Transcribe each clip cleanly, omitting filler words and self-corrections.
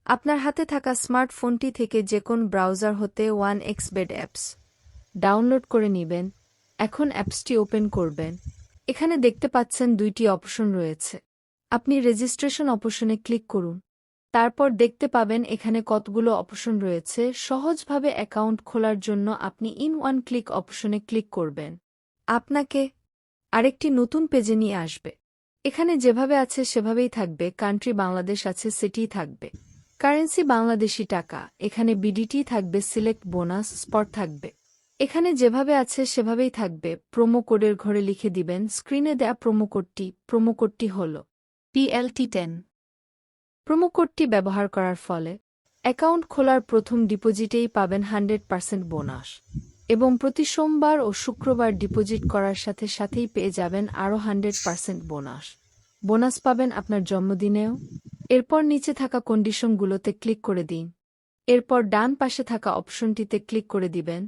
আপনার হাতে থাকা স্মার্টফোনটি থেকে যেকোন ব্রাউজার হতে 1xBet অ্যাপস ডাউনলোড করে নিবেন। এখন অ্যাপসটি ওপেন করবেন। এখানে দেখতে পাচ্ছেন দুইটি অপশন রয়েছে। আপনি রেজিস্ট্রেশন অপশনে ক্লিক করুন। তারপর দেখতে পাবেন এখানে কতগুলো অপশন রয়েছে। সহজভাবে অ্যাকাউন্ট খোলার জন্য আপনি ইন ওয়ান ক্লিক অপশনে ক্লিক করবেন। আপনাকে আরেকটি নতুন পেজে নিয়ে আসবে। এখানে যেভাবে আছে সেভাবেই থাকবে। কান্ট্রি বাংলাদেশ আছে, সেটিই থাকবে। কারেন্সি বাংলাদেশি টাকা, এখানে বিডিটি থাকবে, সিলেক্ট বোনাস স্পট থাকবে। এখানে যেভাবে আছে সেভাবেই থাকবে। প্রোমো কোডের ঘরে লিখে দিবেন স্ক্রিনে দেয়া প্রোমো কোডটি হল PLT10। প্রোমো কোডটি ব্যবহার করার ফলে অ্যাকাউন্ট খোলার প্রথম ডিপোজিটেই পাবেন 100% বোনাস এবং প্রতি সোমবার ও শুক্রবার ডিপোজিট করার সাথে সাথেই পেয়ে যাবেন আরও 100% বোনাস পাবেন আপনার জন্মদিনেও। এরপর নিচে থাকা কন্ডিশনগুলোতে ক্লিক করে দিন। এরপর ডান পাশে থাকা অপশনটিতে ক্লিক করে দিবেন।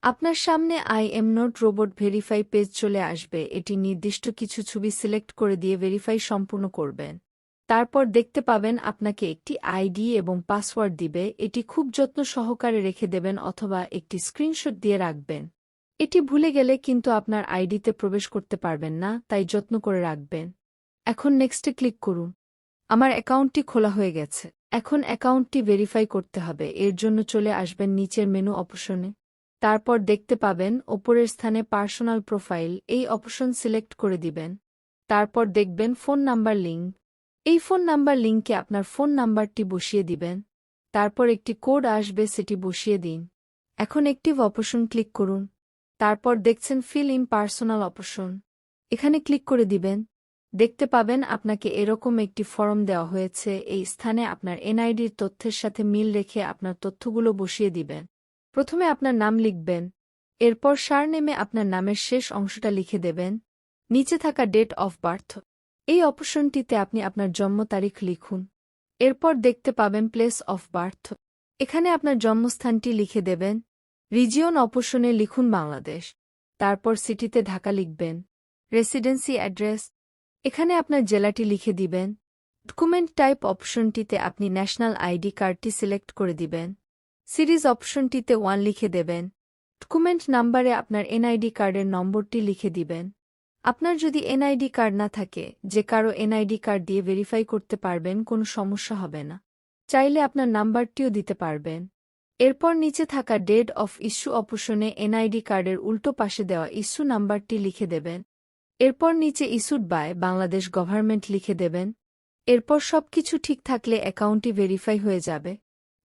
আপনার সামনে I am not robot verify page চলে আসবে। এটি নির্দিষ্ট কিছু ছবি সিলেক্ট করে দিয়ে ভেরিফাই সম্পূর্ণ করবেন। তারপর দেখতে পাবেন আপনাকে একটি আইডি এবং পাসওয়ার্ড দিবে। এটি খুব যত্ন সহকারে রেখে দেবেন অথবা একটি স্ক্রিনশট দিয়ে রাখবেন। এটি ভুলে গেলে কিন্তু আপনার আইডিতে প্রবেশ করতে পারবেন না, তাই যত্ন করে রাখবেন। এখন নেক্সটে ক্লিক করুন। আমার অ্যাকাউন্টটি খোলা হয়ে গেছে। এখন অ্যাকাউন্টটি ভেরিফাই করতে হবে। এর জন্য চলে আসবেন নিচের মেনু অপশনে। তারপর দেখতে পাবেন ওপরের স্থানে পার্সোনাল প্রোফাইল, এই অপশন সিলেক্ট করে দিবেন। তারপর দেখবেন ফোন নাম্বার লিঙ্ক। এই ফোন নাম্বার লিঙ্কে আপনার ফোন নাম্বারটি বসিয়ে দিবেন। তারপর একটি কোড আসবে, সেটি বসিয়ে দিন। এখন অ্যাক্টিভ অপশন ক্লিক করুন। তারপর দেখছেন ফিল ইন পার্সোনাল অপশন, এখানে ক্লিক করে দিবেন। দেখতে পাবেন আপনাকে এরকম একটি ফর্ম দেওয়া হয়েছে। এই স্থানে আপনার এনআইডির তথ্যের সাথে মিল রেখে আপনার তথ্যগুলো বসিয়ে দিবেন। প্রথমে আপনার নাম লিখবেন, এরপর সারনেমে আপনার নামের শেষ অংশটা লিখে দেবেন। নিচে থাকা ডেট অফ বার্থ, এই অপশনটিতে আপনি আপনার জন্ম তারিখ লিখুন। এরপর দেখতে পাবেন প্লেস অফ বার্থ, এখানে আপনার জন্মস্থানটি লিখে দেবেন। রিজিয়ন অপশনে লিখুন বাংলাদেশ। তারপর সিটিতে ঢাকা লিখবেন। রেসিডেন্সি অ্যাড্রেস, এখানে আপনার জেলাটি লিখে দিবেন। ডকুমেন্ট টাইপ অপশনটিতে আপনি ন্যাশনাল আইডি কার্ডটি সিলেক্ট করে দিবেন। সিরিজ অপশনটিতে 1 লিখে দেবেন। ডকুমেন্ট নাম্বারে আপনার এনআইডি কার্ডের নম্বরটি লিখে দিবেন। আপনার যদি এনআইডি কার্ড না থাকে, যে কারো এনআইডি কার্ড দিয়ে ভেরিফাই করতে পারবেন, কোনো সমস্যা হবে না। চাইলে আপনার নাম্বারটিও দিতে পারবেন। এরপর নিচে থাকা ডেট অফ ইস্যু অপশনে এনআইডি কার্ডের উল্টো পাশে দেওয়া ইস্যু নাম্বারটি লিখে দেবেন। এরপর নিচে ইস্যুড বাই বাংলাদেশ গভর্নমেন্ট লিখে দেবেন। এরপর সবকিছু ঠিক থাকলে অ্যাকাউন্টটি ভেরিফাই হয়ে যাবে।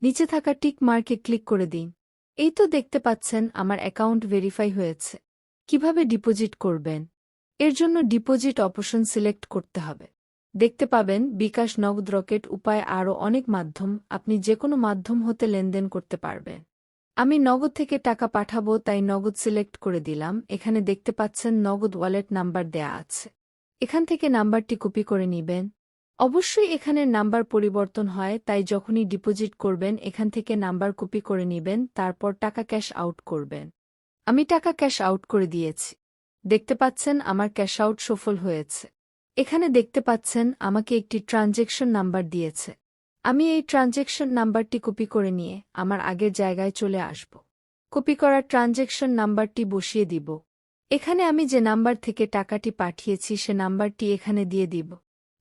নিচে থাকা টিক মার্কে ক্লিক করে দিন। এই তো দেখতে পাচ্ছেন আমার অ্যাকাউন্ট ভেরিফাই হয়েছে। কিভাবে ডিপোজিট করবেন? এর জন্য ডিপোজিট অপশন সিলেক্ট করতে হবে। দেখতে পাবেন বিকাশ, নগদ, রকেট উপায় আরও অনেক মাধ্যম। আপনি যে কোনো মাধ্যম হতে লেনদেন করতে পারবেন। আমি নগদ থেকে টাকা পাঠাবো, তাই নগদ সিলেক্ট করে দিলাম। এখানে দেখতে পাচ্ছেন নগদ ওয়ালেট নাম্বার দেয়া আছে। এখান থেকে নাম্বারটি কপি করে নিবেন। অবশ্যই এখানের নাম্বার পরিবর্তন হয়, তাই যখনই ডিপোজিট করবেন এখান থেকে নাম্বার কপি করে নিবেন। তারপর টাকা ক্যাশ আউট করবেন। আমি টাকা ক্যাশ আউট করে দিয়েছি। দেখতে পাচ্ছেন আমার ক্যাশ আউট সফল হয়েছে। এখানে দেখতে পাচ্ছেন আমাকে একটি ট্রানজ্যাকশন নাম্বার দিয়েছে। আমি এই ট্রানজ্যাকশন নাম্বারটি কপি করে নিয়ে আমার আগের জায়গায় চলে আসব। কপি করা ট্রানজ্যাকশন নাম্বারটি বসিয়ে দিব। এখানে আমি যে নাম্বার থেকে টাকাটি পাঠিয়েছি সে নাম্বারটি এখানে দিয়ে দিব।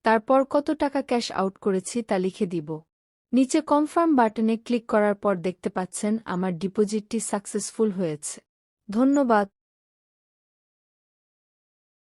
তারপর কত টাকা ক্যাশ আউট করেছি তা লিখে দিব। নিচে কনফার্ম বাটনে ক্লিক করার পর দেখতে পাচ্ছেন আমার ডিপোজিটটি সাকসেসফুল হয়েছে। ধন্যবাদ।